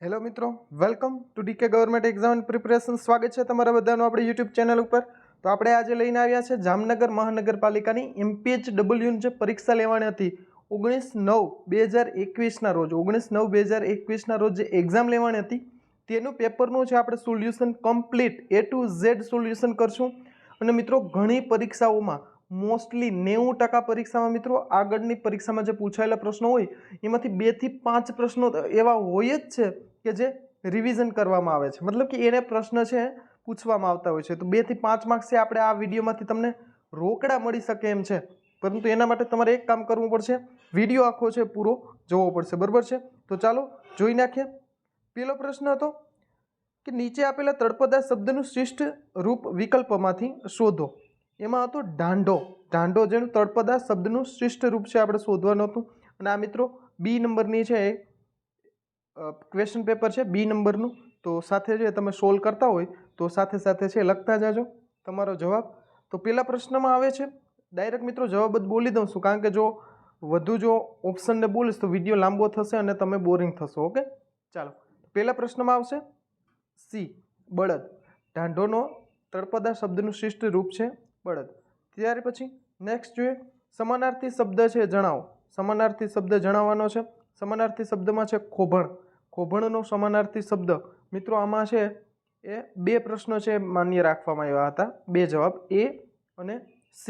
Hello મિત્રો, welcome to DK government exam and preparation. સ્વાગત છે તમારા બધાનું આપણી યુટ્યુબ ચેનલ ઉપર. તો આપણે આજે લઈને આવ્યા છે જામનગર મહાનગરપાલિકાની MPHW જે પરીક્ષા લેવાની હતી 19/9/2021ના રોજ 19/9/2021ના રોજ જે એક્ઝામ લેવાની હતી તેનું પેપરનું છે આપણે solution complete A to Z solution કરશું. અને મિત્રો ઘણી પરીક્ષાઓમાં મોસ્ટલી 90% પરીક્ષામાં મિત્રો આગળની પરીક્ષામાં જે પૂછાયેલા પ્રશ્નો હોય એમાંથી 2 થી 5 પ્રશ્નો એવા હોય જ છે કે જે રિવિઝન કરવામાં આવે છે, મતલબ કે એને પ્રશ્ન છે પૂછવામાં આવતા હોય છે. તો 2 થી 5 માર્ક્સ છે આપણે આ વિડીયોમાંથી તમને રોકડા મળી શકે એમ છે, પરંતુ એના માટે તમારે એક કામ કરવું પડશે, વિડીયો આખો છે પૂરો જોવો પડશે, બરાબર છે? તો ચાલો જોઈ નાખીએ. પહેલો પ્રશ્ન હતો કે નીચે આપેલા તળપદા શબ્દનું શિષ્ટ રૂપ વિકલ્પમાંથી શોધો. એમાં હતો ઢાંઢો. ઢાંઢો જેનું તળપદા શબ્દનું શિષ્ટ રૂપ છે આપણે શોધવાનું હતું. અને આ મિત્રો બી નંબરની છે ક્વેશ્ચન પેપર છે બી નંબરનું. તો સાથે જે તમે સોલ્વ કરતા હોય તો સાથે સાથે છે લખતા જાજો તમારો જવાબ. તો પહેલા પ્રશ્નમાં આવે છે, ડાયરેક્ટ મિત્રો જવાબ જ બોલી દઉં છું, કારણ કે જો વધુ જો ઓપ્શનને બોલીશ તો વિડીયો લાંબો થશે અને તમે બોરિંગ થશો. ઓકે, ચાલો પહેલા પ્રશ્નમાં આવશે સી બળદ. ઢાંઢોનો તળપદા શબ્દનું શિષ્ટ રૂપ છે બળદ. ત્યાર પછી નેક્સ્ટ જોઈએ, સમાનાર્થી શબ્દ છે જણાવો. સમાનાર્થી શબ્દ જણાવવાનો છે. સમાનાર્થી શબ્દમાં છે ખોભણ. ખોભણનો સમાનાર્થી શબ્દ મિત્રો આમાં છે એ 2 પ્રશ્નો છે માન્ય રાખવામાં આવ્યા હતા, 2 જવાબ A અને C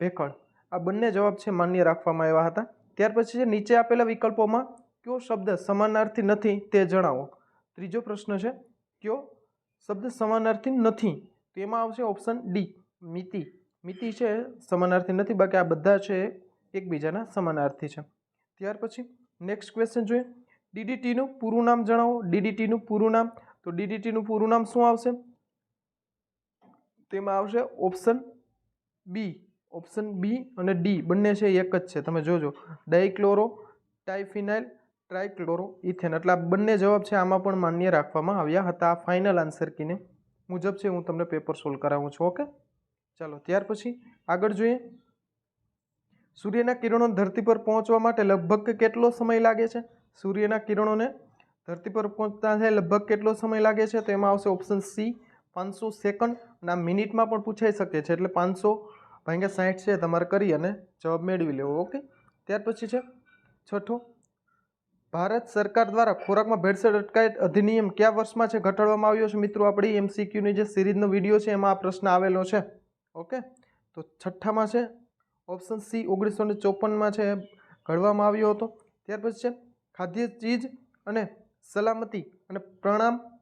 ભેખડ. આ બંને જવાબ છે માન્ય રાખવામાં આવ્યા હતા. ત્યાર પછી છે નીચે આપેલા વિકલ્પોમાં કયો શબ્દ સમાનાર્થી નથી તે જણાવો. ત્રીજો પ્રશ્ન છે કયો શબ્દ સમાનાર્થી નથી, તો એમાં આવશે ઓપ્શન ડી મિતિ. મિતિ છે સમાનાર્થી નથી, બાકી આ બધા છે એકબીજાના સમાનાર્થી છે. ત્યાર પછી નેક્સ્ટ ક્વેશ્ચન જોઈએ, DDTનું પૂરું નામ જણાવો. DDTનું પૂરું નામ, તો DDTનું પૂરું નામ શું આવશે? તેમાં આવશે ઓપ્શન બી. ઓપ્શન બી અને ડી બંને છે એક જ છે, તમે જોજો. ડાઇક્લોરો ટાઇફિનાઇલ ટ્રાઇક્લોરો ઇથેન, એટલે આ બંને જવાબ છે આમાં પણ માન્ય રાખવામાં આવ્યા હતા. આ ફાઇનલ આન્સર કીને મુજબ છે હું તમને પેપર સોલ્વ કરાવું છું. ઓકે, ચાલો ત્યાર પછી આગળ જોઈએ, સૂર્યના કિરણો ધરતી પર પહોંચવા માટે લગભગ કેટલો સમય લાગે છે? સૂર્યના કિરણોને ધરતી પર પહોંચતા છે લગભગ કેટલો સમય લાગે છે? તો એમાં આવશે ઓપ્શન સી 500 સેકન્ડ. અને આ મિનિટમાં પણ પૂછાઈ શકે છે, એટલે 500/60 છે તમારે કરી અને જવાબ મેળવી લેવો. ઓકે, ત્યાર પછી છે છઠ્ઠો, ભારત સરકાર દ્વારા ખોરાકમાં ભેળસેળ અટકાયત અધિનિયમ કયા વર્ષમાં છે ઘટાડવામાં આવ્યો છે? મિત્રો આપણી MCQની જે સિરીઝનો વિડીયો છે એમાં આ પ્રશ્ન આવેલો છે. ઓકે, તો છઠ્ઠામાં છે ઓપ્શન સી 1954માં છે ઘડવામાં આવ્યો હતો. ત્યાર પછી છે ખાદ્ય ચીજ અને સલામતી અને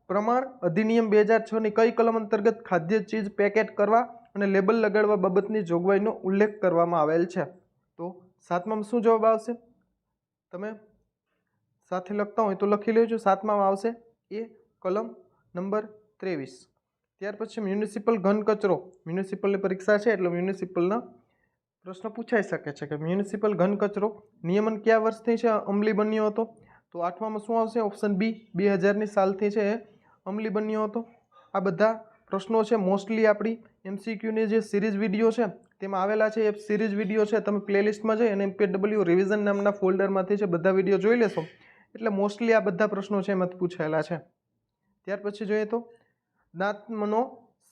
પ્રમાણ અધિનિયમ 2006ની કઈ કલમ અંતર્ગત ખાદ્ય ચીજ પેકેટ કરવા અને લેબલ લગાડવા બાબતની જોગવાઈનો ઉલ્લેખ કરવામાં આવેલ છે? તો 7મામાં શું જવાબ આવશે? તમે સાથે લખતા હોય તો લખી લેજો. 7મામાં આવશે એ કલમ નંબર 23. ત્યાર પછી મ્યુનિસિપલ ઘન કચરો. મ્યુનિસિપલની પરીક્ષા છે એટલે મ્યુનિસિપલના પ્રશ્ન પૂછાઈ શકે છે કે મ્યુનિસિપલ ઘન કચરો નિયમન કયા વર્ષથી છે અમલી બન્યો હતો? તો 8મામાં શું આવશે? ઓપ્શન બી 2000ની સાલથી છે અમલી બન્યો હતો. આ બધા પ્રશ્નો છે મોસ્ટલી આપણી MCQની જે સિરીઝ વિડીયો છે તેમાં આવેલા છે. એ સિરીઝ વિડીયો છે તમે પ્લેલિસ્ટમાં જઈ અને MPHW રિવિઝન નામના ફોલ્ડરમાંથી છે બધા વિડીયો જોઈ લેશો એટલે મોસ્ટલી આ બધા પ્રશ્નો છે એમાંથી પૂછાયેલા છે. ત્યાર પછી જોઈએ તો દાંતનો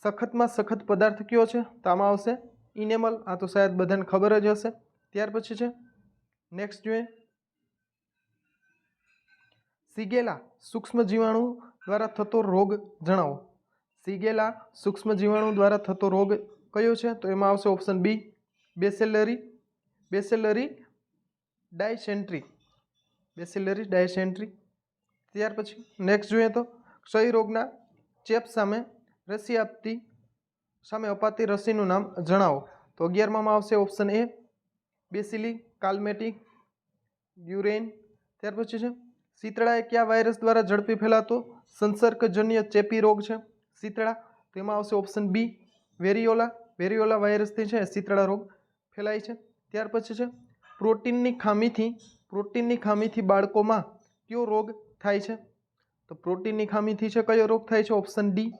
સખતમાં સખત પદાર્થ કયો છે? તો આમાં આવશે ઇનેમલ. આ તો શાયદ બધાને ખબર જ હશે. ત્યાર પછી છે નેક્સ્ટ જોઈએ, સીગેલા સૂક્ષ્મ જીવાણુ દ્વારા થતો રોગ જણાવો. સીગેલા સૂક્ષ્મ જીવાણુ દ્વારા થતો રોગ કયો છે? તો એમાં આવશે ઓપ્શન બી બેસેલરી ડાયસેન્ટ્રી. બેસેલરી ડાયસેન્ટ્રી. ત્યાર પછી નેક્સ્ટ જોઈએ તો ક્ષય રોગના ચેપ સામે અપાતી રસીનું નામ જણાવો. તો 11મામાં આવશે ઓપ્શન એ બેસિલી કાલ્મેટી ગ્યુરેન. ત્યાર પછી છે શીતળા એ કયા વાયરસ દ્વારા ઝડપી ફેલાતો સંસર્ગજન્ય ચેપી રોગ છે? શીતળા, તેમાં આવશે ઓપ્શન બી વેરિયોલા. વેરિયોલા વાયરસથી છે શીતળા રોગ ફેલાય છે. ત્યાર પછી છે પ્રોટીનની ખામીથી બાળકોમાં કયો રોગ થાય છે? તો પ્રોટીનની ખામીથી છે કયો રોગ થાય છે? ઓપ્શન ડી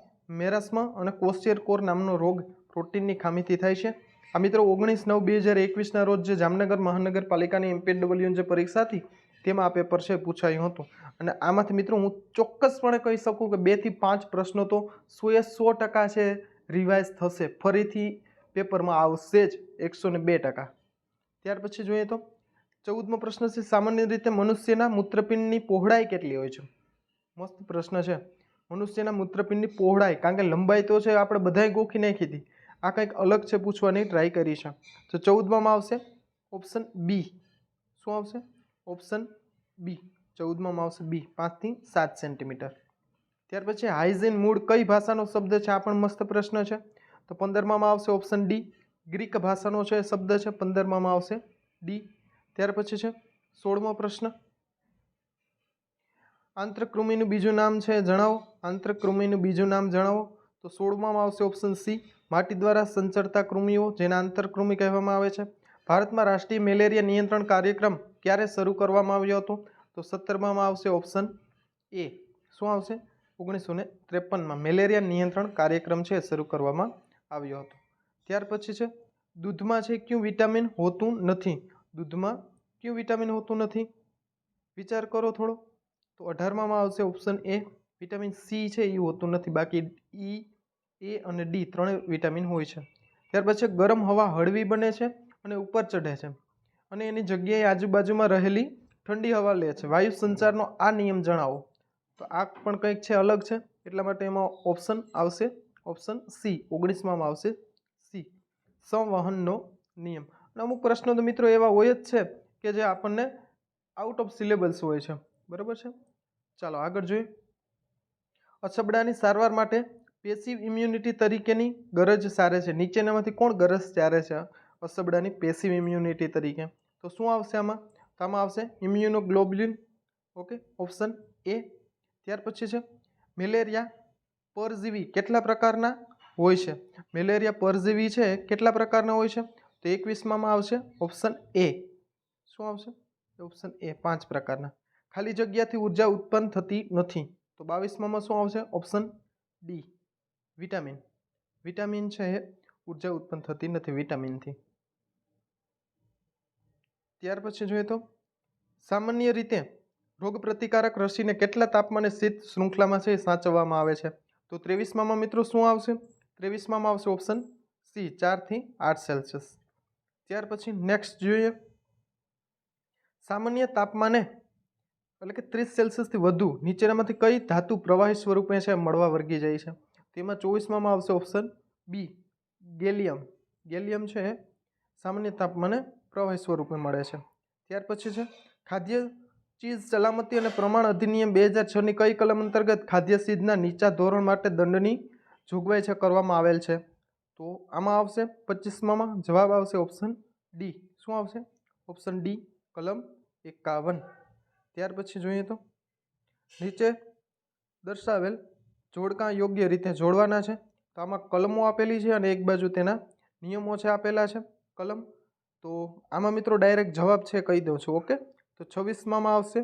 મેરાસ્મા અને કોશિયરકોર નામનો રોગ પ્રોટીનની ખામીથી થાય છે. આ મિત્રો 19/9/2021ના રોજ જે જામનગર મહાનગરપાલિકાની MPHW જે પરીક્ષા હતી તેમાં આ પેપર છે પૂછાયું હતું અને આમાંથી મિત્રો હું ચોક્કસપણે કહી શકું કે 2 થી 5 પ્રશ્નો તો 100% છે રિવાઇઝ થશે, ફરીથી પેપરમાં આવશે જ 102%. ત્યાર પછી જોઈએ તો 14મો પ્રશ્ન છે, સામાન્ય રીતે મનુષ્યના મૂત્રપિંડની પહોળાઈ કેટલી હોય છે? મસ્ત પ્રશ્ન છે. મનુષ્યના મૂત્રપિંડની પહોળાઈ, કારણ કે લંબાઈ તો છે આપણે બધાએ ગોખી નાખી હતી, આ કંઈક અલગ છે પૂછવાની ટ્રાય કરી છે. તો 14માં આવશે ઓપ્શન બી. શું આવશે? ઓપ્શન બી. 14માં આવશે બી, 5 થી 7 સેન્ટીમીટર. ત્યાર પછી હાઇજીન મૂળ કઈ ભાષાનો શબ્દ છે? આ પણ મસ્ત પ્રશ્ન છે. તો 15માં આવશે ઓપ્શન ડી, ગ્રીક ભાષાનો છે શબ્દ છે. 15માં આવશે ડી. ત્યાર પછી છે 16મો પ્રશ્ન, આંતરકૃમિનું બીજું નામ છે જણાવો. આંતરકૃમિનું બીજું નામ જણાવો. તો 16માં આવશે ઓપ્શન સી, માટી દ્વારા સંચરતા કૃમિઓ જેને આંતરકૃમિ કહેવામાં આવે છે. ભારતમાં રાષ્ટ્રીય મેલેરિયા નિયંત્રણ કાર્યક્રમ ક્યારે શરૂ કરવામાં આવ્યો હતો? તો 17માં આવશે ઓપ્શન એ. શું આવશે? 1953માં મેલેરિયા નિયંત્રણ કાર્યક્રમ છે શરૂ કરવામાં આવ્યો હતો. ત્યાર પછી છે દૂધમાં છે કયું વિટામિન હોતું નથી? દૂધમાં કયું વિટામિન હોતું નથી? વિચાર કરો થોડો. તો 18માં આવશે ઓપ્શન એ, વિટામિન સી છે એ હોતું નથી, બાકી ઈ, એ અને ડી ત્રણેય વિટામિન હોય છે. ત્યાર પછી ગરમ હવા હળવી બને છે અને ઉપર ચઢે છે અને એની જગ્યાએ આજુબાજુમાં રહેલી ઠંડી હવા લે છે. વાયુ સંચારનો આ નિયમ જણાવો. તો આ પણ કંઈક છે અલગ છે, એટલા માટે એમાં ઓપ્શન આવશે ઓપ્શન સી. 19માં આવશે સી, સંવહનનો નિયમ. અને અમુક પ્રશ્નો તો મિત્રો એવા હોય જ છે કે જે આપણને આઉટ ઓફ સિલેબસ હોય છે, બરાબર છે. ચાલો આગળ જોઈએ. અછબડાની સારવાર માટે પેસિવ ઇમ્યુનિટી તરીકેની ગરજ સારે છે. નીચેનામાંથી કોણ ગરજ સારે છે અછબડાની પેસિવ ઇમ્યુનિટી તરીકે? તો શું આવશે આમાં? તો આમાં આવશે ઇમ્યુનોગ્લોબ્યુલિન. Okay, option A. ત્યાર પછી છે મેલેરિયા પરજીવી કેટલા પ્રકારના હોય છે? મેલેરિયા પરજીવી છે કેટલા પ્રકારના હોય છે? તો 21માં આવશે ઓપ્શન એ. શું આવશે? ઓપ્શન એ, 5 પ્રકારના. ખાલી જગ્યાથી ઉર્જા ઉત્પન્ન થતી નથી. તો 22માં શું આવશે? Option D, vitamin. વિટામિન છે એ ઉર્જા ઉત્પન્ન થતી નથી વિટામિનથી. ત્યાર પછી જોઈએ તો સામાન્ય રીતે રોગપ્રતિકારક રસીને કેટલા તાપમાને શીત શૃંખલામાં છે સાચવવામાં આવે છે? તો 23માં મિત્રો શું આવશે? 23માં આવશે ઓપ્શન સી, 4 થી 8 સેલ્સિયસ. ત્યાર પછી નેક્સ્ટ જોઈએ, સામાન્ય તાપમાને એટલે કે 30 સેલ્સિયસથી વધુ નીચેનામાંથી કઈ ધાતુ પ્રવાહી સ્વરૂપે છે મળવા વર્ગી જાય છે? તેમાં 24માં આવશે ઓપ્શન બી, ગેલિયમ. ગેલિયમ છે એ સામાન્ય તાપમાને પ્રવાહી સ્વરૂપે મળે છે. ત્યાર પછી છે ખાદ્ય ચીજ સલામતી અને પ્રમાણ અધિનિયમ 2006ની કઈ કલમ અંતર્ગત ખાદ્ય ચીજના નીચા ધોરણ માટે દંડની જોગવાઈ છે કરવામાં આવેલ છે? તો આમાં આવશે 25માં જવાબ આવશે ઓપ્શન ડી. શું આવશે? ઓપ્શન ડી, કલમ 51. ત્યાર પછી જોઈએ તો નીચે દર્શાવેલ જોડકા યોગ્ય રીતે જોડવાના છે. તો આમાં કલમો આપેલી છે અને એક બાજુ તેના નિયમો છે આપેલા છે કલમ. તો આમાં મિત્રો ડાયરેક્ટ જવાબ છે કહી દઉં છું. ઓકે, તો 26માં આવશે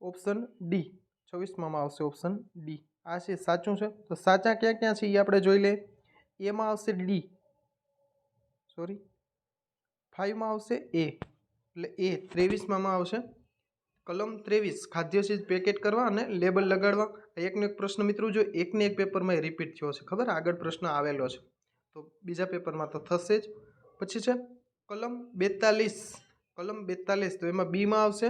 ઓપ્શન ડી. 26માં આવશે ઓપ્શન ડી. આ છે સાચું છે. તો સાચા ક્યાં ક્યાં છે એ આપણે જોઈ લઈએ. એમાં આવશે ડી, સોરી 5માં આવશે એ, એટલે એ. 23માં આવશે કલમ 23, ખાદ્ય ચીજ પેકેટ કરવા અને લેબલ લગાડવા. એકનો એક પ્રશ્ન મિત્રો જો એકને એક પેપરમાં રિપીટ થયો છે, ખબર આગળ પ્રશ્ન આવેલો છે, તો બીજા પેપરમાં તો થશે જ. પછી છે કલમ 42. કલમ 42 તો એમાં બીમાં આવશે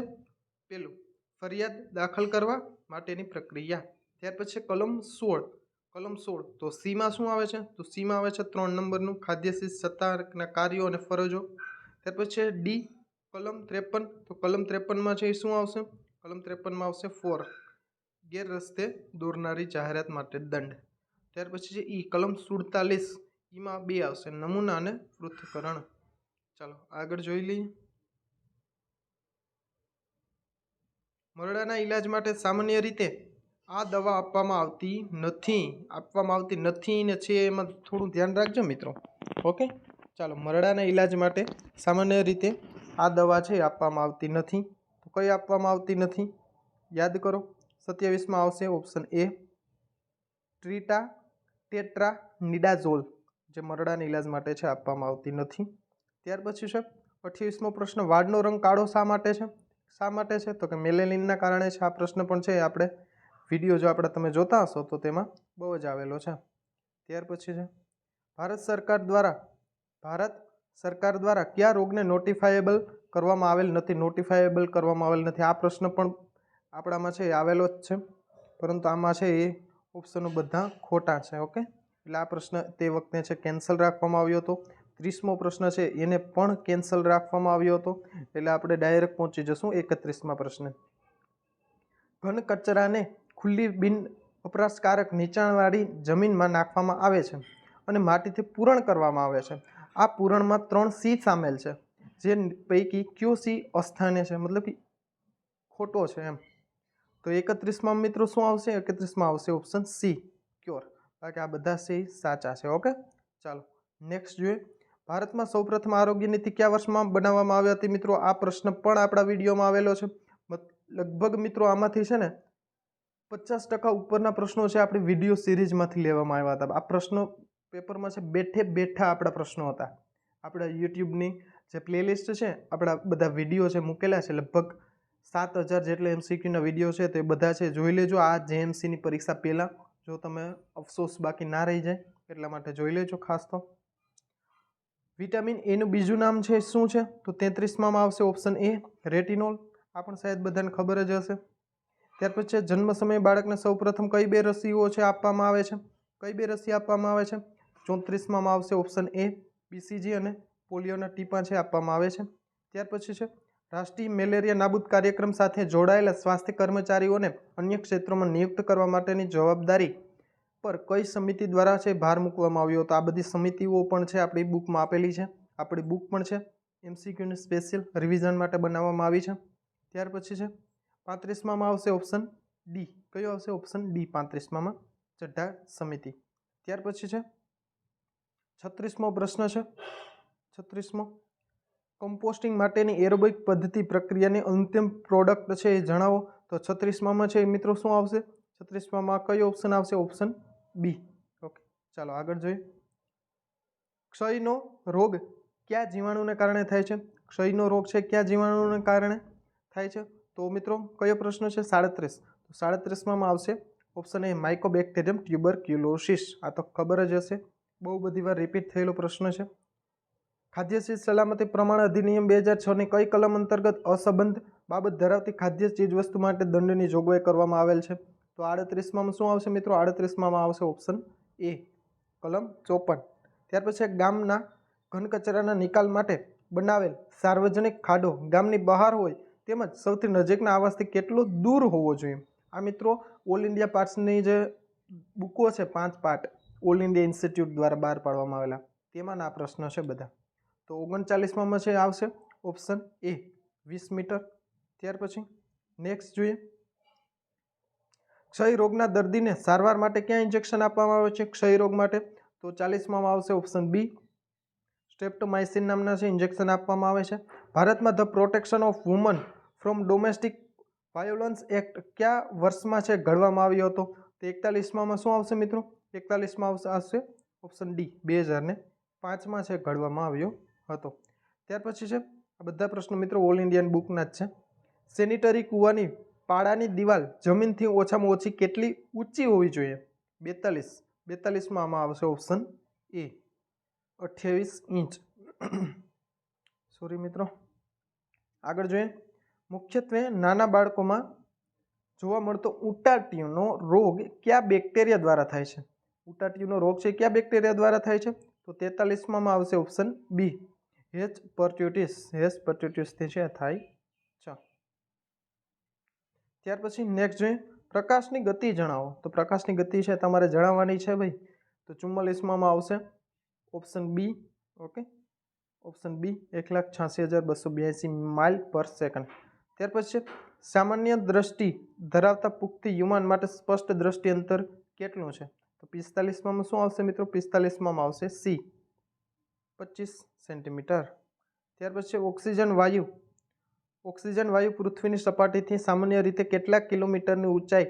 પેલું ફરિયાદ દાખલ કરવા માટેની પ્રક્રિયા. ત્યાર પછી કલમ 16. કલમ 16 તો સીમાં શું આવે છે? તો સીમાં આવે છે 3 નંબરનું ખાદ્ય ચીજ સત્તાના કાર્યો અને ફરજો. ત્યાર પછી ડી કલમ 53. તો કલમ 53માં છે એ શું આવશે? કલમ 53માં આવશે 4, ગેરરસ્તે દોરનારી જાહેરાત માટે દંડ. ત્યાર પછી છે ઈ કલમ 47. ઈમાં 2 આવશે, નમૂના અને પૃથ્થકરણ. ચાલો આગળ જોઈ લઈએ. મરડાના ઈલાજ માટે સામાન્ય રીતે આ દવા આપવામાં આવતી નથી ને છે એમાં થોડું ધ્યાન રાખજો મિત્રો. ઓકે, ચાલો મરડાના ઈલાજ માટે સામાન્ય રીતે આ દવા છે આપવામાં આવતી નથી. તો કઈ આપવામાં આવતી નથી? યાદ કરો. 27માં આવશે ઓપ્શન એ, ટેટ્રાનિડાઝોલ, જે મરડાના ઈલાજ માટે છે આપવામાં આવતી નથી. ત્યાર પછી છે 28મો પ્રશ્ન, વાળનો રંગ કાળો શા માટે છે? શા માટે છે? તો કે મેલેનિનના કારણે છે. આ પ્રશ્ન પણ છે આપણે વિડીયો જો આપણે તમે જોતા હશો તો તેમાં બહુ જ આવેલો છે. ત્યાર પછી છે ભારત સરકાર દ્વારા કયા રોગને નોટિફાયેબલ કરવામાં આવેલ નથી. આ પ્રશ્ન પણ આપણામાં છે આવેલો જ છે, પરંતુ આમાં છે એ ઓપ્શનો બધા ખોટા છે. ઓકે, એટલે આ પ્રશ્ન તે વખતે છે કેન્સલ રાખવામાં આવ્યો હતો. 30મો પ્રશ્ન છે એને પણ કેન્સલ રાખવામાં આવ્યો હતો. એટલે આપણે ડાયરેક્ટ પહોંચી જશું 31મા પ્રશ્ને. ઘન કચરાને ખુલ્લી બિન વપરાશકારક નીચાણવાળી જમીનમાં નાખવામાં આવે છે અને માટીથી પૂરણ કરવામાં આવે છે. આ પૂરણમાં 3 સી સામેલ છે, જે પૈકી કયો સી અસ્થાને છે, મતલબ કે ખોટો છે એમ. તો 31માં મિત્રો શું આવશે? 31માં આવશે ઓપ્શન સી ક્યોર. બાકી આ બધા સી સાચા છે. ઓકે, ચાલો નેક્સ્ટ જોઈએ. ભારતમાં સૌપ્રથમ આરોગ્ય નીતિ કયા વર્ષમાં બનાવવામાં આવી હતી? મિત્રો આ પ્રશ્ન પણ આપણા વિડીયોમાં આવેલો છે. લગભગ મિત્રો આમાંથી છે ને 50% ઉપરના પ્રશ્નો છે આપણી વિડીયો સિરીઝમાંથી લેવામાં આવ્યા હતા. આ પ્રશ્નો પેપરમાં છે બેઠા આપણા પ્રશ્નો હતા. આપણા યુટ્યુબની જે પ્લેલિસ્ટ છે, આપણા બધા વિડીયો છે મૂકેલા છે, લગભગ 7000 જેટલા MCQના વિડીયો છે, તે બધા છે જોઈ લેજો. આ JMCની પરીક્ષા પહેલાં, જો તમે અફસોસ બાકી ના રહી જાય એટલા માટે જોઈ લેજો ખાસ. તો વિટામિન એનું બીજું નામ છે શું છે? તો 33માં આવશે ઓપ્શન એ રેટિનોલ. આ પણ શાયદ બધાને ખબર જ હશે. ત્યાર પછી જન્મ સમયે બાળકને સૌપ્રથમ કઈ 2 રસીઓ છે આપવામાં આવે છે? કઈ 2 રસી આપવામાં આવે છે? 34માં આવશે ઓપ્શન એ BCG અને પોલિયોના ટીપા છે આપવામાં આવે છે. ત્યાર પછી છે રાષ્ટ્રીય મેલેરિયા નાબૂદ કાર્યક્રમ સાથે જોડાયેલા સ્વાસ્થ્ય કર્મચારીઓને અન્ય ક્ષેત્રોમાં નિયુક્ત કરવા માટેની જવાબદારી પર કઈ સમિતિ દ્વારા છે ભાર મૂકવામાં આવ્યો હતો? આ બધી સમિતિઓ પણ છે આપણી બુકમાં આપેલી છે. આપણી બુક પણ છે MCQની સ્પેશિયલ રિવિઝન માટે બનાવવામાં આવી છે. ત્યાર પછી છે 35માં આવશે ઓપ્શન ડી. કયો આવશે? ઓપ્શન ડી 35માં ચઢ્ઢા સમિતિ. ત્યાર પછી છે 36મો પ્રશ્ન છે. 36મો કમ્પોસ્ટિંગ માટેની એરોબિક પદ્ધતિ પ્રક્રિયાની અંતિમ પ્રોડક્ટ છે એ જણાવો. તો 36માં છે મિત્રો શું આવશે? 36માં કયો ઓપ્શન આવશે? Option B. ઓકે, ચાલો આગળ જોઈએ. ક્ષયનો રોગ કયા જીવાણુને કારણે થાય છે? ક્ષયનો રોગ છે કયા જીવાણુને કારણે થાય છે? તો મિત્રો કયો પ્રશ્ન છે? 37. તો 37માં આવશે ઓપ્શન એ માઇકોબેક્ટેરિયમ ટ્યુબરક્યુલોસિસ. આ તો ખબર જ હશે, બહુ બધી વાર રિપીટ થયેલો પ્રશ્ન છે. ખાદ્ય ચીજ સલામતી પ્રમાણ અધિનિયમ 2006ની કઈ કલમ અંતર્ગત અસંબદ્ધ બાબત ધરાવતી ખાદ્ય ચીજવસ્તુ માટે દંડની જોગવાઈ કરવામાં આવેલ છે? તો 38માં શું આવશે મિત્રો? 38માં આવશે ઓપ્શન એ કલમ 54. ત્યાર પછી ગામના ઘન કચરાના નિકાલ માટે બનાવેલ સાર્વજનિક ખાડો ગામની બહાર હોય તેમજ સૌથી નજીકના આવાસથી કેટલો દૂર હોવો જોઈએ? આ મિત્રો ઓલ ઇન્ડિયા પાર્ટ્સની જે બુકો છે 5 પાર્ટ ઓલ ઇન્ડિયા ઇન્સ્ટિટ્યૂટ દ્વારા બહાર પાડવામાં આવેલા, તેમાંના આ પ્રશ્ન છે બધા. તો 39માં છે આવશે ઓપ્શન એ 20 મીટર. ત્યાર પછી નેક્સ્ટ જોઈએ. ક્ષય રોગના દર્દીને સારવાર માટે ક્યાં ઇન્જેક્શન આપવામાં આવે છે? ક્ષય રોગ માટે તો 40માં આવશે ઓપ્શન બી સ્ટ્રેપ્ટોમાઇસિન નામના છે ઇન્જેક્શન આપવામાં આવે છે. ભારતમાં the protection of woman from domestic violence act કયા વર્ષમાં છે ઘડવામાં આવ્યો હતો? તો 41માં શું આવશે મિત્રો? 41માં આવશે ઓપ્શન ડી 2005માં છે ઘડવામાં આવ્યો હતો. ત્યાર પછી છે આ બધા પ્રશ્નો મિત્રો ઓલ ઇન્ડિયન બુકના જ છે. સેનિટરી કૂવાની પાળાની દિવાલ જમીનથી ઓછામાં ઓછી કેટલી ઊંચી હોવી જોઈએ? 42માં આમાં આવશે ઓપ્શન એ 28 ઇંચ. સોરી મિત્રો, આગળ જોઈએ. મુખ્યત્વે નાના બાળકોમાં જોવા મળતો ઉટાટિયુંનો રોગ કયા બેક્ટેરિયા દ્વારા થાય છે? ઉટાટિયુંનો રોગ છે કયા બેક્ટેરિયા દ્વારા થાય છે? તો 43માં આવશે ઓપ્શન બી હેચ પર્ટ્યુટિસથી છે થાય છે. ત્યાર પછી નેક્સ્ટ જોઈએ. પ્રકાશની ગતિ જણાવો. તો પ્રકાશની ગતિ છે તમારે જણાવવાની છે ભાઈ. તો 44માં આવશે option B. Okay, option B 1,86,282 mile પર સેકન્ડ. ત્યાર પછી સામાન્ય દ્રષ્ટિ ધરાવતા પુખ્ત યુવાન માટે સ્પષ્ટ દ્રષ્ટિ અંતર કેટલું છે? તો 45માં શું આવશે મિત્રો? 45માં આવશે સી 25 સેન્ટીમીટર. ત્યાર પછી ઓક્સિજન વાયુ પૃથ્વીની સપાટીથી સામાન્ય રીતે કેટલા કિલોમીટરની ઊંચાઈ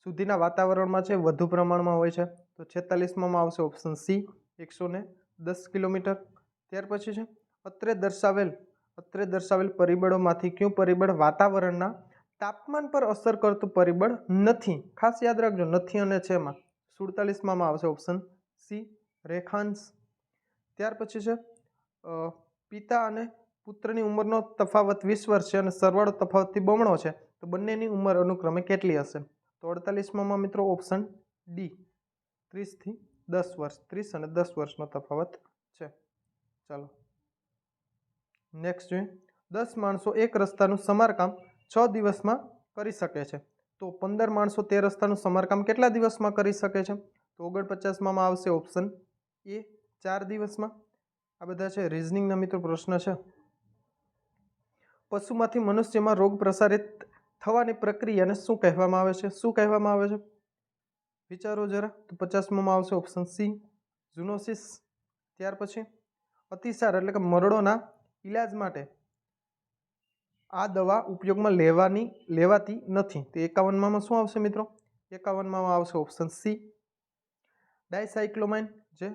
સુધીના વાતાવરણમાં છે વધુ પ્રમાણમાં હોય છે? તો 46માં આવશે ઓપ્શન સી 110 કિલોમીટર. ત્યાર પછી છે અત્રે દર્શાવેલ અત્રે દર્શાવેલ પરિબળોમાંથી કયું પરિબળ વાતાવરણના તાપમાન પર અસર કરતું પરિબળ નથી? ખાસ યાદ રાખજો, નથી અને છે માં. 47માં આવશે ઓપ્શન સી, રેખાંશ. ત્યાર પછી છે પિતા અને પુત્રની ઉંમરનો તફાવત 20 વર્ષ છે અને સરવાળો તફાવતથી બમણો છે, તો બંનેની ઉંમર અનુક્રમે કેટલી હશે? તો 48માં મિત્રો ઓપ્શન ડી, 30 થી 10 વર્ષ, 30 અને 10 વર્ષનો તફાવત છે. ચાલો નેક્સ્ટ જોઈએ. 10 માણસો એક રસ્તાનું સમારકામ 6 દિવસમાં કરી શકે છે, તો 15 માણસો તે રસ્તાનું સમારકામ કેટલા દિવસમાં કરી શકે છે? તો 49માં આવશે ઓપ્શન એ, 4 દિવસમાં. આ બધા છે રીઝનિંગના મિત્રો પ્રશ્ન છે. પશુમાંથી મનુષ્યમાં રોગ પ્રસારિત થવાની પ્રક્રિયાને શું કહેવામાં આવે છે? શું કહેવામાં આવે છે? વિચારો જરા. તો 50માં આવશે ઓપ્શન સી, ઝૂનોસિસ. ત્યાર પછી અતિસાર એટલે કે મરડોના ઈલાજ માટે આ દવા ઉપયોગમાં લેવાતી નથી, તો 51માં શું આવશે મિત્રો? 51માં આવશે ઓપ્શન સી, ડાયસાયક્લોમાઇન, જે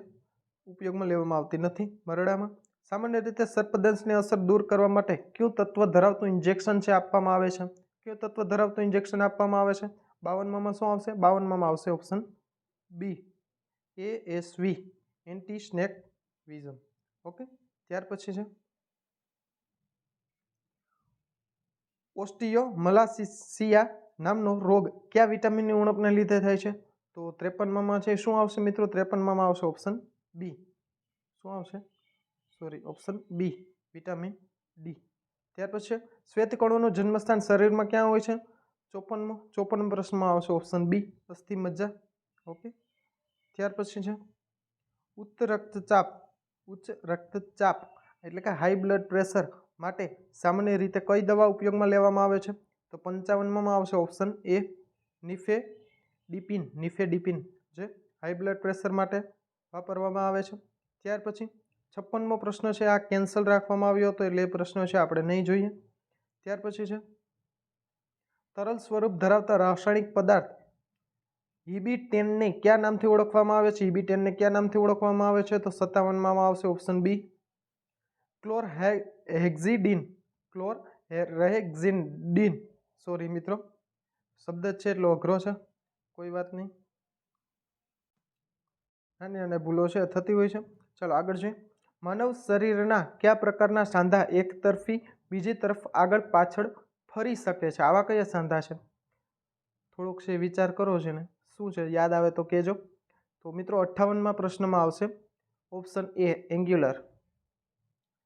ઉપયોગમાં લેવામાં આવતી નથી મરડામાં. સામાન્ય રીતે સર્પદંશની અસર દૂર કરવા માટે કયું તત્વ ધરાવતું ઇન્જેક્શન છે આપવામાં આવે છે? કયું તત્વ ધરાવતું ઇન્જેક્શન આપવામાં આવે છે? 52માં શું આવશે? 52માં આવશે option B, ASV, anti snake vision. Okay. ત્યાર પછી છે ઓસ્ટિયોમલાસિયા નામનો રોગ કયા વિટામિનની ઉણપને લીધે થાય છે? તો 53માં છે શું આવશે મિત્રો? 53માં આવશે ઓપ્શન બી. શું આવશે? Sorry, option B, vitamin D. ત્યાર પછી શ્વેતકણોનું જન્મસ્થાન શરીરમાં ક્યાં હોય છે? 54 પ્રશ્નમાં આવશે ઓપ્શન બી, અસ્થિ મજ્જા. ઓકે. ત્યાર પછી છે ઉચ્ચ રક્તચાપ એટલે કે હાઈ બ્લડ પ્રેશર માટે સામાન્ય રીતે કઈ દવા ઉપયોગમાં લેવામાં આવે છે? તો 55માં આવશે ઓપ્શન એ, નિફેડિપિન, જે હાઈ બ્લડ પ્રેશર માટે વાપરવામાં આવે છે. ત્યાર પછી 56મો પ્રશ્ન છે, આ કેન્સલ રાખવામાં આવ્યો હતો એટલે એ પ્રશ્ન છે આપણે નહીં જોઈએ. ત્યાર પછી છે તરલ સ્વરૂપ ધરાવતા રાસાયણિક પદાર્થ હિબી10ને કયા નામથી ઓળખવામાં આવે છે? હિબી10ને કયા નામથી ઓળખવામાં આવે છે? તો 57માં આવશે ઓપ્શન બી, ક્લોરહેક્ઝિડિન. સોરી મિત્રો, શબ્દ જ છે એટલો અઘરો છે, કોઈ વાત નહીં, અને ભૂલો છે થતી હોય છે. ચાલો આગળ જોઈએ. માનવ શરીરના કયા પ્રકારના સાંધા એક તરફી બીજી તરફ આગળ પાછળ ફરી શકે છે? આવા કયા સાંધા છે? થોડોક છે વિચાર કરો છે ને, શું છે યાદ આવે તો કહેજો. તો મિત્રો 58માં પ્રશ્નમાં આવશે ઓપ્શન એ, એંગ્યુલર.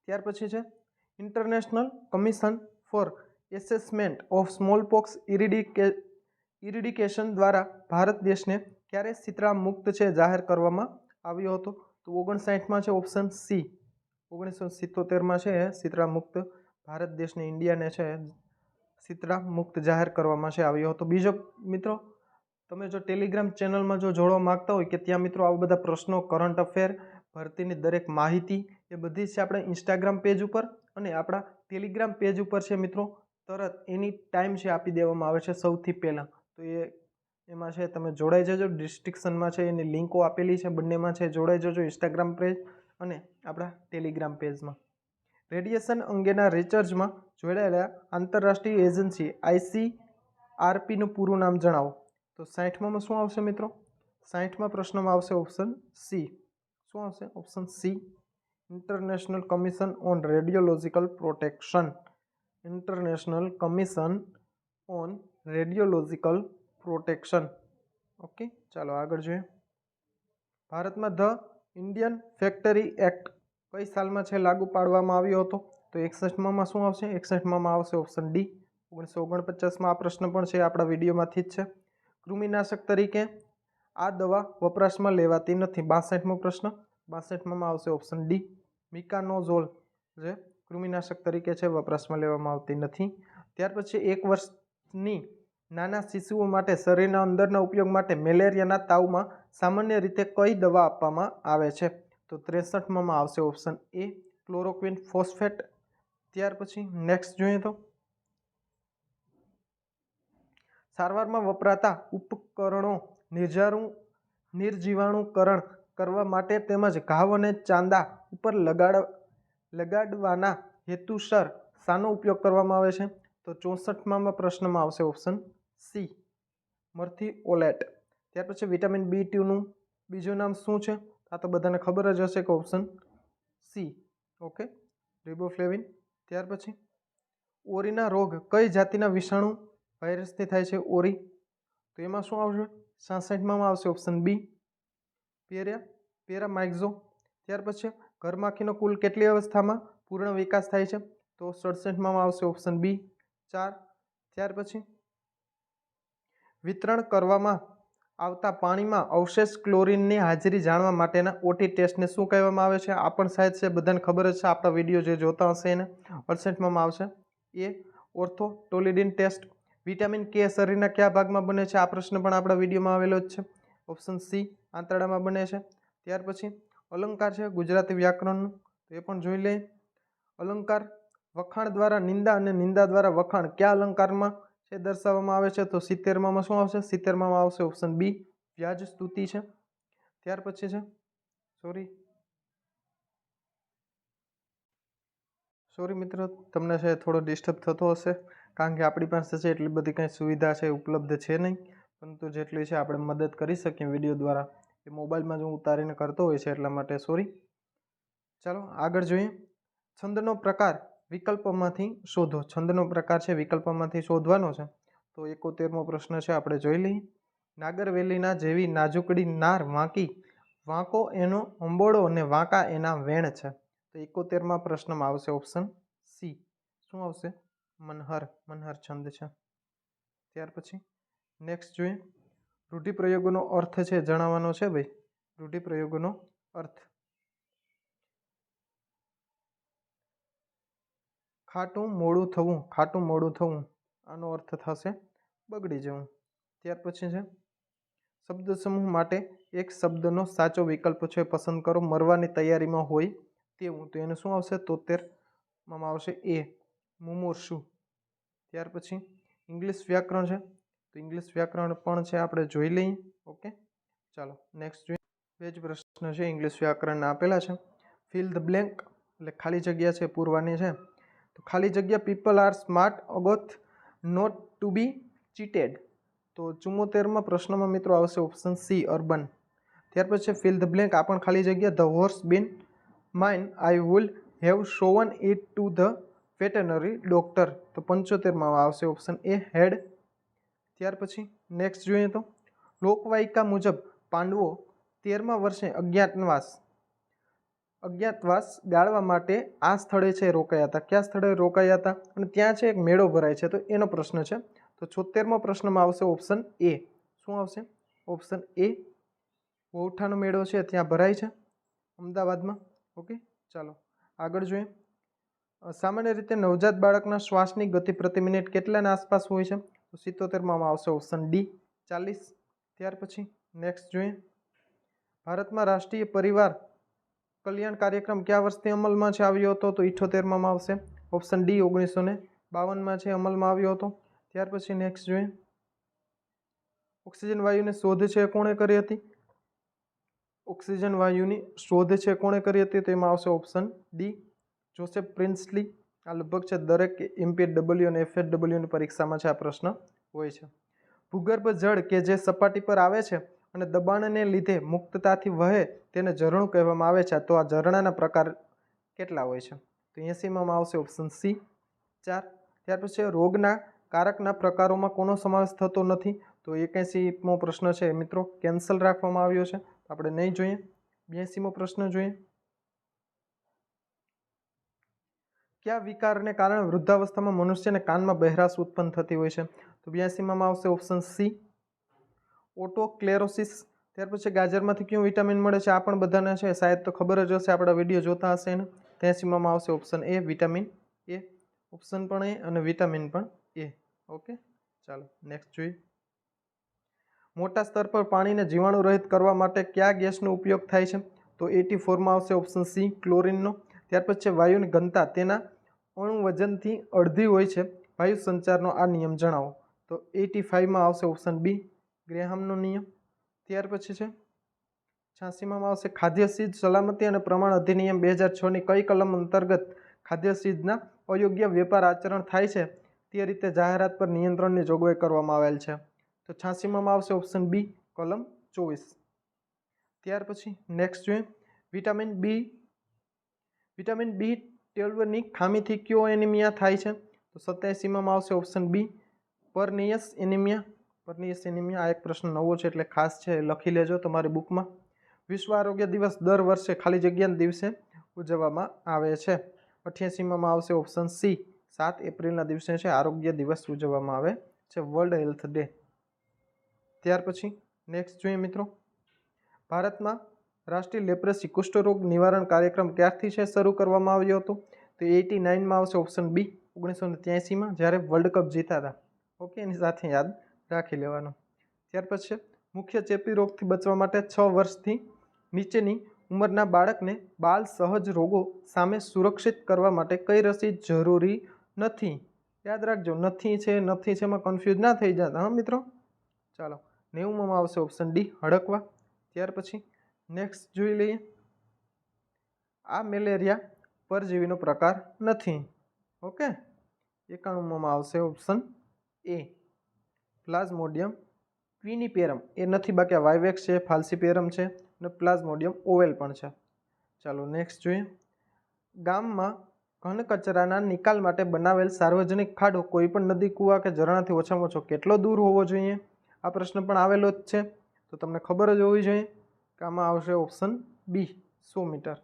ત્યાર પછી છે international commission for assessment of smallpox eradication દ્વારા ભારત દેશને ક્યારે શીતળા મુક્ત છે જાહેર કરવામાં આવ્યો હતો? તો 59માં છે ઓપ્શન સી, 1977માં છે શીતળા મુક્ત ભારત દેશને, ઇન્ડિયાને છે શીતળા મુક્ત જાહેર કરવામાં છે આવ્યો હતો. બીજો મિત્રો, તમે જો ટેલિગ્રામ ચેનલમાં જો જોડવા માંગતા હોય કે ત્યાં મિત્રો આવા બધા પ્રશ્નો, કરંટ અફેર, ભરતીની દરેક માહિતી એ બધી છે આપણે ઇન્સ્ટાગ્રામ પેજ ઉપર અને આપણા ટેલિગ્રામ પેજ ઉપર છે મિત્રો, તરત એની ટાઈમ છે આપી દેવામાં આવે છે સૌથી પહેલાં. તો એમાં છે તમે જોડાઈ જજો. ડિસ્ક્રિપ્શનમાં છે એની લિંકો આપેલી છે, બંનેમાં છે જોડાઈ જજો, ઇન્સ્ટાગ્રામ પેજ અને આપણા ટેલિગ્રામ પેજમાં. રેડિયેશન અંગેના રિસર્ચમાં જોડાયેલા આંતરરાષ્ટ્રીય એજન્સી ICRPનું પૂરું નામ જણાવો. તો 60માં શું આવશે મિત્રો? 60માં પ્રશ્નમાં આવશે ઓપ્શન સી. શું આવશે? Option C, international commission on રેડિયોલોજિકલ protection. International commission on રેડિયોલોજિકલ protection. Okay. ચાલો આગળ જોઈએ. ભારતમાં ધ ઇન્ડિયન ફેક્ટરી એક્ટ કઈ સાલમાં છે લાગુ પાડવામાં આવ્યો હતો? તો 61માં શું આવશે? 61માં આવશે ઓપ્શન ડી, 1949માં. આ પ્રશ્ન પણ છે આપણા વિડીયોમાંથી જ છે. કૃમિનાશક તરીકે આ દવા વપરાશમાં લેવાતી નથી. 62મો પ્રશ્ન, 62માં આવશે ઓપ્શન ડી, મિકાનોઝોલ, જે કૃમિનાશક તરીકે છે વપરાશમાં લેવામાં આવતી નથી. ત્યાર પછી 1 વર્ષની નાના શિશુઓ માટે શરીરના અંદરના ઉપયોગ માટે મેલેરિયાના તાવમાં સામાન્ય રીતે કઈ દવા આપવામાં આવે છે? તો 63માં આવશે ઓપ્શન એ, ક્લોરોક્વિન ફોસ્ફેટ. ત્યાર પછી નેક્સ્ટ જોઈએ તો સારવારમાં વપરાતા ઉપકરણો નિર્જીવાણુકરણ કરવા માટે તેમજ ઘાવ અને ચાંદા ઉપર લગાડવાના હેતુસર શાનો ઉપયોગ કરવામાં આવે છે? તો 64માં પ્રશ્નમાં આવશે ઓપ્શન સી, મર્થિઓલેટ. ત્યાર પછી વિટામિન B2નું બીજું નામ શું છે? આ તો બધાને ખબર જ હશે કે ઓપ્શન સી, ઓકે, રિબોફ્લેવિન. ત્યાર પછી ઓરીના રોગ કઈ જાતિના વિષાણુ વાયરસથી થાય છે? ઓરી. તો એમાં શું આવશે? 66માં આવશે ઓપ્શન બી, પેરામાઇક્ઝો. ત્યાર પછી ઘરમાખીનો કુલ કેટલી અવસ્થામાં પૂર્ણ વિકાસ થાય છે? તો 67માં આવશે ઓપ્શન બી, 4. ત્યાર પછી વિતરણ કરવામાં આવતા પાણીમાં અવશેષ ક્લોરીનની હાજરી જાણવા માટેના ઓટી ટેસ્ટને શું કહેવામાં આવે છે? આ પણ સાહેબ છે બધાને ખબર જ છે, આપણા વિડીયો જે જોતા હશે એને. 68માં આવશે એ ઓર્થોટોલિડિન ટેસ્ટ. વિટામિન કે શરીરના કયા ભાગમાં બને છે? આ પ્રશ્ન પણ આપણા વિડીયોમાં આવેલો જ છે. ઓપ્શન સી, આંતરડામાં બને છે. ત્યાર પછી અલંકાર છે ગુજરાતી વ્યાકરણનું, તો એ પણ જોઈ લઈએ. અલંકાર વખાણ દ્વારા નિંદા અને નિંદા દ્વારા વખાણ કયા અલંકારમાં છે દર્શાવવામાં આવે છે? તો 70માં શું આવશે? 70માં આવશે ઓપ્શન બી, વ્યાજ સ્તુતિ છે. ત્યાર પછી છે સોરી મિત્રો, તમને છે થોડો ડિસ્ટર્બ થતો હશે, કારણ કે આપણી પાસે છે એટલી બધી કંઈ સુવિધા છે ઉપલબ્ધ છે નહીં, પરંતુ જેટલી છે આપણે મદદ કરી શકીએ વિડીયો દ્વારા એ મોબાઈલમાં જ હું ઉતારીને કરતો હોય છે, એટલા માટે સોરી. ચાલો આગળ જોઈએ. છંદનો પ્રકાર વિકલ્પમાંથી શોધો. છંદનો પ્રકાર છે વિકલ્પમાંથી શોધવાનો છે. તો 71મો પ્રશ્ન છે, આપણે જોઈ લઈએ. નાગરવેલીના જેવી નાજુકડી નાર વાંકી, વાંકો એનો અંબોડો અને વાંકા એના વેણ છે. તો 71માં પ્રશ્નમાં આવશે ઓપ્શન સી, શું આવશે? મનહર. મનહર છંદ છે. ત્યાર પછી નેક્સ્ટ જોઈએ. રૂઢિપ્રયોગોનો અર્થ છે જણાવવાનો છે ભાઈ. રૂઢિપ્રયોગોનો અર્થ ખાટું મોડું થવું. ખાટું મોડું થવું આનો અર્થ થશે બગડી જવું. ત્યાર પછી છે શબ્દ સમૂહ માટે એક શબ્દનો સાચો વિકલ્પ છે પસંદ કરો. મરવાની તૈયારીમાં હોય તેવું, તો એને શું આવશે? 73માં આવશે એ, મુમૂર્ષુ. ત્યાર પછી ઇંગ્લિશ વ્યાકરણ છે, તો ઇંગ્લિશ વ્યાકરણ પણ છે આપણે જોઈ લઈએ. ઓકે, ચાલો નેક્સ્ટ જોઈએ. બે જ પ્રશ્ન છે ઇંગ્લિશ વ્યાકરણના આપેલા છે. ફિલ ધ બ્લેન્ક એટલે ખાલી જગ્યા છે પૂરવાની છે. તો ખાલી જગ્યા પીપલ આર સ્માર્ટ અગોથ નોટ ટુ બી ચીટેડ. તો 74માં પ્રશ્નમાં મિત્રો આવશે ઓપ્શન સી, અર્બન. ત્યાર પછી ફિલ ધ બ્લેન્ક, આ પણ ખાલી જગ્યા. The horse been mine I would have shown it to the veterinary doctor. તો 75માં આવશે ઓપ્શન એ, હેડ. ત્યાર પછી નેક્સ્ટ જોઈએ તો લોકવાયકા મુજબ પાંડવો 13મા વર્ષે અજ્ઞાતવાસ ગાળવા માટે આ સ્થળે છે રોકાયા હતા. કયા સ્થળે રોકાયા હતા? અને ત્યાં છે એક મેળો ભરાય છે, તો એનો પ્રશ્ન છે. તો 76મા પ્રશ્નમાં આવશે ઓપ્શન એ, શું આવશે? ઓપ્શન એ, વૌઠાનો મેળો છે ત્યાં ભરાય છે અમદાવાદમાં. ઓકે, ચાલો આગળ જોઈએ. સામાન્ય રીતે નવજાત બાળકના શ્વાસની ગતિ પ્રતિ મિનિટ કેટલાના આસપાસ હોય છે? તો 77માં આવશે ઓપ્શન ડી, 40. ત્યાર પછી નેક્સ્ટ જોઈએ. ભારતમાં રાષ્ટ્રીય પરિવાર કલ્યાણ કાર્યક્રમ કયા વર્ષથી અમલમાં છે આવ્યો હતો? તો 78માં આવશે ઓપ્શન ડી, 1952માં છે અમલમાં આવ્યો હતો. ત્યાર પછી નેક્સ્ટ જોઈએ. ઓક્સિજન વાયુની શોધ છે કોણે કરી હતી? ઓક્સિજન વાયુની શોધ છે કોણે કરી હતી? તો એમાં આવશે ઓપ્શન ડી, જોસેફ પ્રિન્સલી. આ લગભગ છે દરેક MPW અને FSWની પરીક્ષામાં છે આ પ્રશ્ન હોય છે. ભૂગર્ભ જળ કે જે સપાટી પર આવે છે અને દબાણને લીધે મુક્તતાથી વહે તેને ઝરણું કહેવામાં આવે છે. તો આ ઝરણાના પ્રકાર કેટલા હોય છે? તો 80માં આવશે ઓપ્શન સી, 4. ત્યાર પછી રોગના કારકના પ્રકારોમાં કોનો સમાવેશ થતો નથી? તો 81મો પ્રશ્ન છે મિત્રો કેન્સલ રાખવામાં આવ્યો છે, આપણે નહીં જોઈએ. 82મો પ્રશ્ન જોઈએ. કયા વિકારને કારણે વૃદ્ધાવસ્થામાં મનુષ્યને કાનમાં બહેરાશ ઉત્પન્ન થતી હોય છે? તો 82માં આવશે ઓપ્શન સી, ઓટોક્લેરોસિસ. ત્યાર પછી ગાજરમાંથી કયું વિટામિન મળે છે? આ પણ બધાને છે શાયદ તો ખબર જ હશે, આપણા વિડીયો જોતા હશે એને. 83માં આવશે option A, vitamin A. Option પણ એ અને વિટામિન પણ એ. ઓકે, ચાલો નેક્સ્ટ જોઈએ. મોટા સ્તર પર પાણીને જીવાણુ રહિત કરવા માટે કયા ગેસનો ઉપયોગ થાય છે? તો 84માં આવશે ઓપ્શન સી, ક્લોરિનનો. ત્યાર પછી વાયુની ઘનતા તેના અણુ વજનથી અડધી હોય છે. વાયુ સંચારનો આ નિયમ જણાવો. તો 85માં આવશે ઓપ્શન બી, ગ્રેહામનો નિયમ. ત્યાર પછી છે 86માં આવશે ખાદ્ય ચીજ સલામતી અને પ્રમાણ અધિનિયમ 2006ની કઈ કલમ અંતર્ગત ખાદ્ય ચીજના અયોગ્ય વેપાર આચરણ થાય છે તે રીતે જાહેરાત પર નિયંત્રણની જોગવાઈ કરવામાં આવેલ છે. તો 86માં આવશે ઓપ્શન બી કલમ 24. ત્યાર પછી નેક્સ્ટ જોઈએ વિટામિન B12ની ખામીથી કયો એનિમિયા થાય છે? તો 87માં આવશે ઓપ્શન બી પરનિયસ એનિમિયા. આ એક પ્રશ્ન નવો છે એટલે ખાસ છે, લખી લેજો તમારી બુકમાં. વિશ્વ આરોગ્ય દિવસ દર વર્ષે ખાલી જગ્યાના દિવસે ઉજવવામાં આવે છે. 88માં આવશે ઓપ્શન સી 7 એપ્રિલના દિવસે છે આરોગ્ય દિવસ ઉજવવામાં આવે છે, વર્લ્ડ હેલ્થ ડે. ત્યાર પછી નેક્સ્ટ જોઈએ મિત્રો, ભારતમાં રાષ્ટ્રીય લેપ્રસી કુષ્ઠરોગ નિવારણ કાર્યક્રમ ક્યારથી છે શરૂ કરવામાં આવ્યો હતો? તો 89માં આવશે ઓપ્શન બી 1983માં, જ્યારે વર્લ્ડ કપ જીતા હતા. ઓકે, એની સાથે યાદ રાખી લેવાનું. ત્યાર પછી મુખ્ય ચેપી રોગથી બચવા માટે 6 વર્ષથી નીચેની ઉંમરના બાળકને બાલ સહજ રોગો સામે સુરક્ષિત કરવા માટે કઈ રસી જરૂરી નથી? યાદ રાખજો, નથી છે એમાં કન્ફ્યુઝ ના થઈ જતા હા મિત્રો. ચાલો 90માં આવશે ઓપ્શન ડી હડકવા. ત્યાર પછી નેક્સ્ટ જોઈ લઈએ, આ મેલેરિયા પરજીવીનો પ્રકાર નથી. ઓકે, 91માં આવશે ઓપ્શન એ પ્લાઝ્મોડિયમ ક્વિનિપેરમ. એ નથી, બાકી આ વાઇવેક્સ છે, ફાલ્સીપેરમ છે અને પ્લાઝ્મોડિયમ ઓવેલ પણ છે. ચાલો નેક્સ્ટ જોઈએ, ગામમાં ઘન કચરાના નિકાલ માટે બનાવેલ સાર્વજનિક ખાડો કોઈપણ નદી, કૂવા કે ઝરણાથી ઓછામાં ઓછો કેટલો દૂર હોવો જોઈએ? આ પ્રશ્ન પણ આવેલો જ છે, તો તમને ખબર જ હોવી જોઈએ કે આમાં આવશે ઓપ્શન બી 100 મીટર.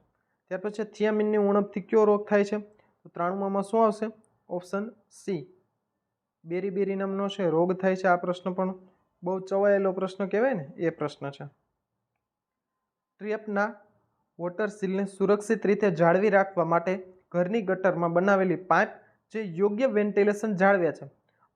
ત્યાર પછી થિયામિનની ઉણપથી કયો રોગ થાય છે? તો 93માં શું આવશે? ઓપ્શન સી બેરી નામનો છે રોગ થાય છે. આ પ્રશ્ન પણ બહુ ચવાયેલો પ્રશ્ન કહેવાય ને, એ પ્રશ્ન છે. ટ્રેપના વોટર સીલને સુરક્ષિત રીતે જાળવી રાખવા માટે ઘરની ગટરમાં બનાવેલી પાઇપ જે યોગ્ય વેન્ટિલેશન જાળવે છે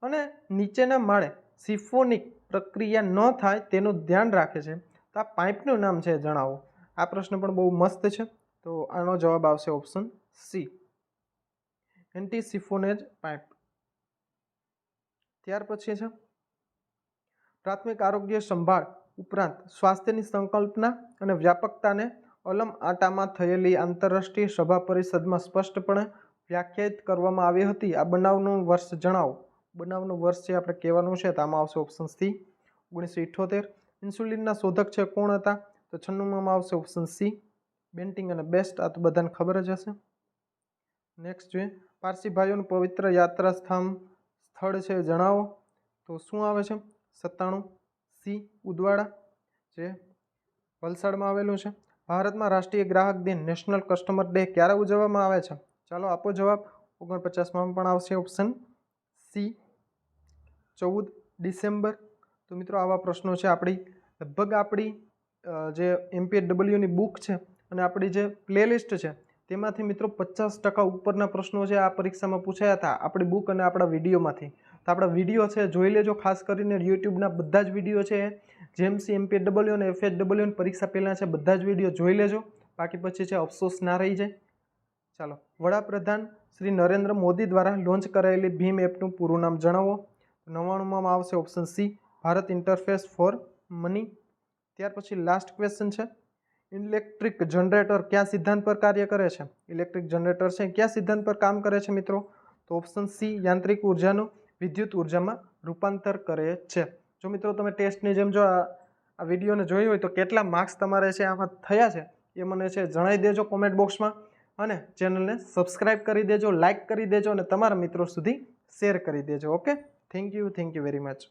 અને નીચેના માળે સિફોનિક પ્રક્રિયા ન થાય તેનું ધ્યાન રાખે છે, તો આ પાઇપનું નામ છે જણાવો. આ પ્રશ્ન પણ બહુ મસ્ત છે, તો આનો જવાબ આવશે ઓપ્શન સી એન્ટી સિફોનેજ પાઇપ. ત્યાર પછી છે પ્રાથમિક આરોગ્ય સંભાળ ઉપરાંત સ્વાસ્થ્યની સંકલ્પના અને વ્યાપકતાને અલમ આટામાં થયેલી આંતરરાષ્ટ્રીય સભા પરિષદમાં સ્પષ્ટપણે વ્યાખ્યાયિત કરવામાં આવી હતી. આ બનાવનું વર્ષ જણાવો. બનાવનું વર્ષ છે આપણે કહેવાનું છે, તો આમાં આવશે ઓપ્શન સી 1978. ઇન્સ્યુલિનના શોધક છે કોણ હતા? તો 96માં આવશે ઓપ્શન સી બેન્ટિંગ અને બેસ્ટ. આ તો બધાને ખબર જ હશે. નેક્સ્ટ જોઈએ, પારસી ભાઈઓનું પવિત્ર યાત્રા સ્થળ છે જણાવો. તો શું આવે છે? 97 સી ઉદવાડા, જે વલસાડમાં આવેલું છે. ભારતમાં રાષ્ટ્રીય ગ્રાહક દિન નેશનલ કસ્ટમર ડે ક્યારે ઉજવવામાં આવે છે? ચાલો આપો જવાબ. 49માં પણ આવશે ઓપ્શન સી 14 ડિસેમ્બર. તો મિત્રો આવા પ્રશ્નો છે આપણી જે MPSWની બુક છે અને આપણી જે પ્લેલિસ્ટ છે તેમાંથી મિત્રો 50% ઉપરના પ્રશ્નો છે આ પરીક્ષામાં પૂછાયા હતા આપણી બુક અને આપણા વિડીયોમાંથી. તો આપણા વિડીયો છે જોઈ લેજો, ખાસ કરીને યુટ્યુબના બધા જ વિડીયો છે જેએમસી MPSW અને FSW પરીક્ષા પહેલાં છે, બધા જ વિડીયો જોઈ લેજો, બાકી પછી છે અફસોસ ના રહી જાય. ચાલો, વડાપ્રધાન શ્રી નરેન્દ્ર મોદી દ્વારા લોન્ચ કરાયેલી ભીમ એપનું પૂરું નામ જણાવો. 99માં આવશે option C Bharat interface for money. ત્યાર પછી લાસ્ટ ક્વેશ્ચન છે, ઇલેક્ટ્રિક જનરેટર કયા સિદ્ધાંત પર કાર્ય કરે છે? ઇલેક્ટ્રિક જનરેટર છે કયા સિદ્ધાંત પર કામ કરે છે મિત્રો? તો ઓપ્શન સી યાંત્રિક ઉર્જાનું વિદ્યુત ઉર્જામાં રૂપાંતર કરે છે. જો મિત્રો તમે ટેસ્ટની જેમ જો આ વિડીયોને જોઈ હોય તો કેટલા માર્ક્સ તમારે છે આમાં થયા છે એ મને છે જણાવી દેજો કોમેન્ટ બોક્સમાં, અને ચેનલને સબસ્ક્રાઈબ કરી દેજો, લાઇક કરી દેજો અને તમારા મિત્રો સુધી શેર કરી દેજો. Okay, thank you very much.